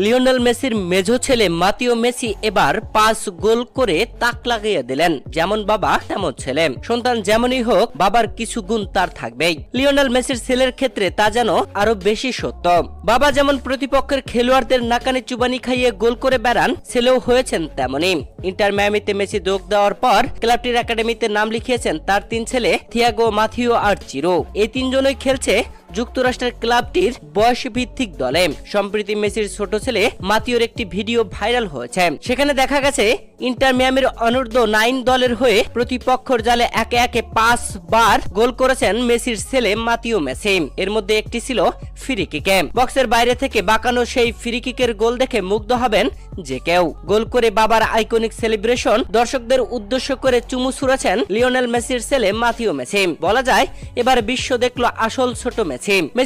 Lionel মেসির মেঝো ছেলে মাতিও Messi এবার 5 গোল করে তাক লাগিয়ে দিলেন। যেমন বাবা তেমন ছেলে, সন্তান যেমনই হোক বাবার কিছু গুণ তার থাকবেই। লিওনেল মেসির ছেলের ক্ষেত্রে তা যেন আরো বেশি সত্য। বাবা যেমন প্রতিপক্ষের খেলোয়াড়দের নাকানি চুবানি খাইয়ে গোল করে বেড়ান, ছেলেও হয়েছেন তেমনই। ইন্টার মিয়ামিতে মেসি যোগ দেওয়ার পর ক্লাবটির একাডেমিতে নাম লিখিয়েছেন তার 3 ছেলে থিয়াগো, মাথিও আর চিরো। এই 3 জনই খেলছে যুক্তরাষ্ট্রের ক্লাবটির বয়স ভিত্তিক দলে। সম্প্রতি মেসির ছোট ছেলে মাতিওর একটি ভিডিও ভাইরাল হয়েছে। সেখানে দেখা গেছে ইন্টার মিয়ামির অনূর্ধ্ব 9 দলের হয়ে প্রতিপক্ষের জালে একে একে 5 বার গোল করেছেন মেসির ছেলে মাতিও মেসি। এর মধ্যে একটি ছিল ফ্রি কিকে। বক্সের বাইরে থেকে বাঁকানো সেই ফ্রি কিকের গোল দেখে মুগ্ধ হবেন যে কেউ। গোল করে বাবার আইকনিক সেলিব্রেশন দর্শকদের উদ্দেশ্য করে চুমু ছুঁড়েছেন লিওনেল মেসির ছেলে মাতিও মেসি। বলা যায় এবার বিশ্ব দেখলো আসল ছোট মেসি।